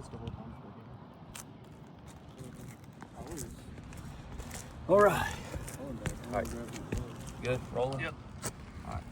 the whole time for it. All right. All right. Good. Rolling. Yep. All right.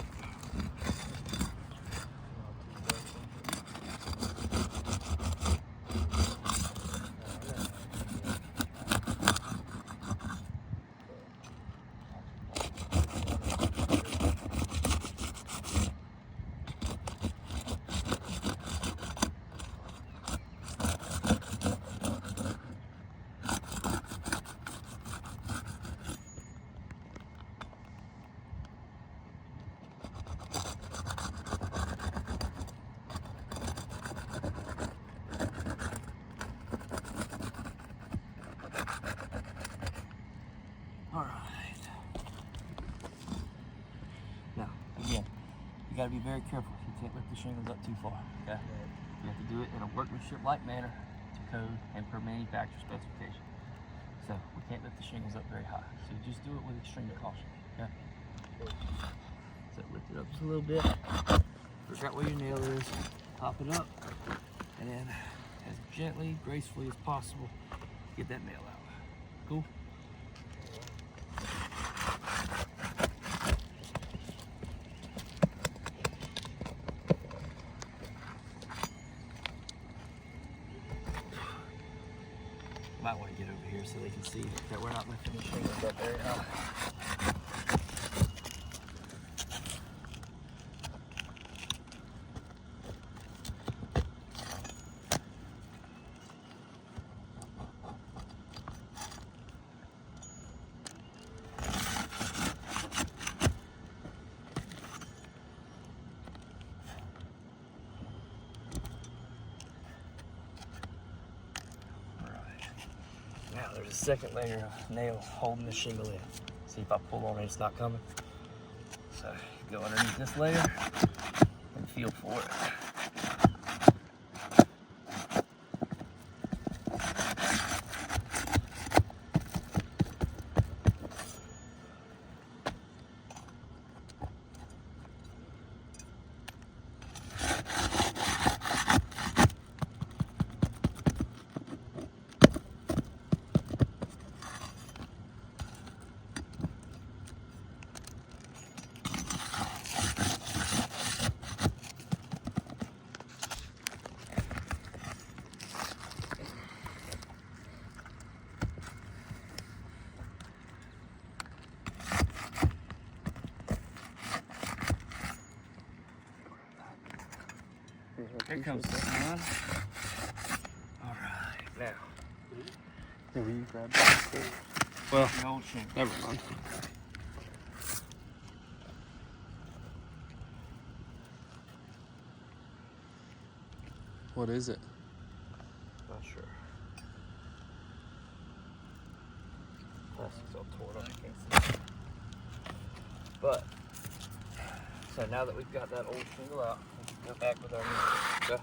All right. Now, again, you got to be very careful. You can't lift the shingles up too far, okay? You have to do it in a workmanship-like manner to code and per manufacturer specification. So we can't lift the shingles up very high. So you just do it with extreme caution, okay? So lift it up just a little bit. Figure out where your nail is. Pop it up, and then as gently, gracefully as possible, get that nail out. Cool? Might want to get over here so they can see that we're not lifting the shingles up very high. Now there's a second layer of nail holding the shingle in. See if I pull on it, it's not coming. So go underneath this layer and feel for it. Here comes the one. All right, now. Yeah, will you grab that? Well, the old shingle. Never mind. What is it? Not sure. Plastic's all torn up, I can't see. But, so now that we've got that old shingle out, we can go back with our new. Okay.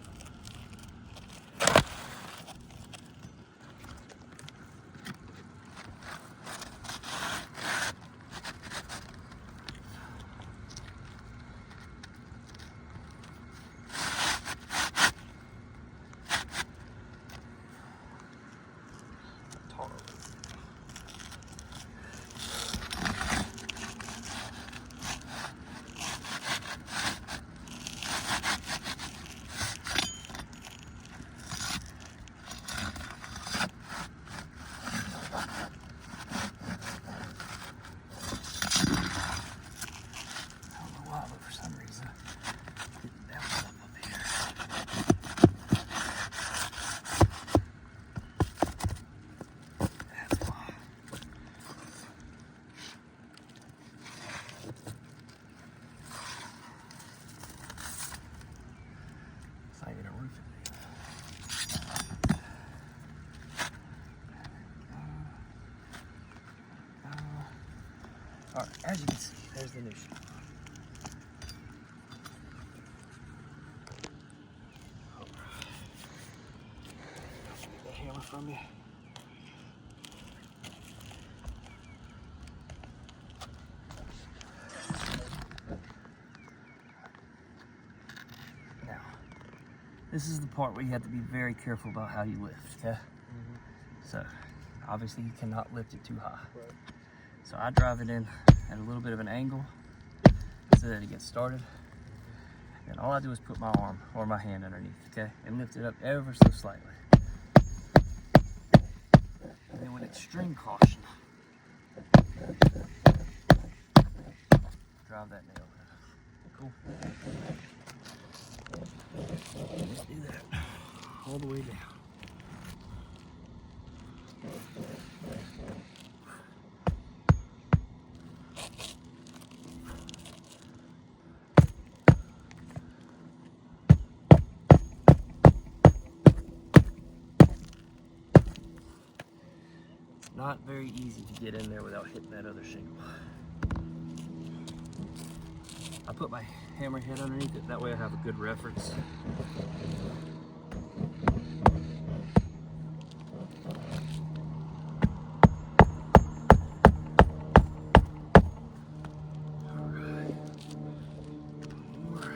All right, as you can see, there's the new shingle. Get that hammer from you. Now, This is the part where you have to be very careful about how you lift, okay? So, obviously you cannot lift it too high. Right. So I drive it in at a little bit of an angle so that it gets started. And all I do is put my arm or my hand underneath, okay? And lift it up ever so slightly. And then with extreme caution, drive that nail in. Cool. Just do that all the way down. Not very easy to get in there without hitting that other shingle. I put my hammerhead underneath it, that way I have a good reference. Alright. More.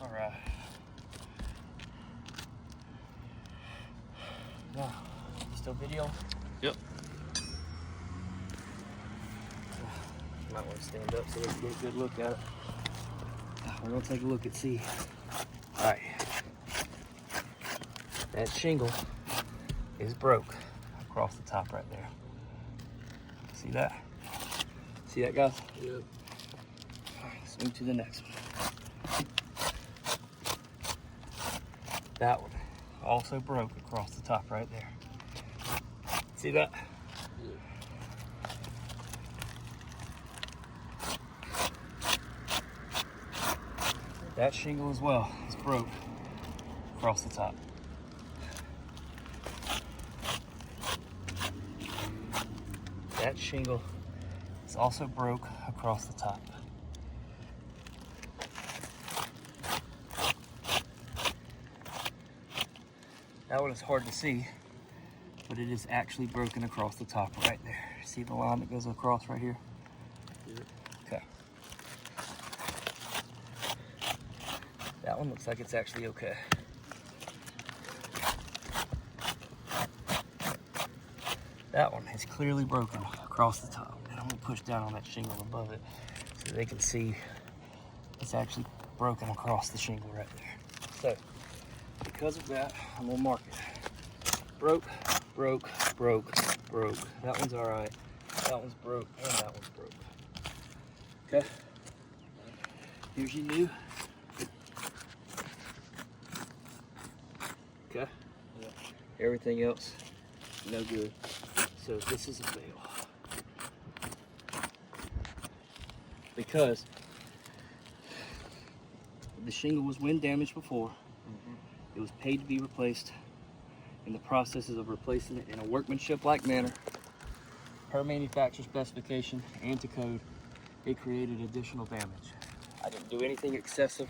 Alright. Now, you still video? Yep. Might want to stand up so we can get a good look at it. We're going to take a look at C. Alright. That shingle is broke across the top right there. See that? See that, guys? Yep. Alright, swing to the next one. That one also broke across the top right there. See that? Yep. That shingle as well is broke across the top. That shingle is also broke across the top. That one is hard to see, but it is actually broken across the top right there. See the line that goes across right here? Yep. Okay. That one looks like it's actually okay. That one is clearly broken across the top. And I'm gonna push down on that shingle above it so they can see it's actually broken across the shingle right there. So, because of that, I'm gonna mark it. Broke, broke, broke, broke. That one's all right. That one's broke, and that one's broke. Okay. Here's your new. Okay. Yep. Everything else, no good. So this is a fail. Because the shingle was wind damaged before. It was paid to be replaced. In the processes of replacing it in a workmanship-like manner, per manufacturer specification and to code, it created additional damage. I didn't do anything excessive.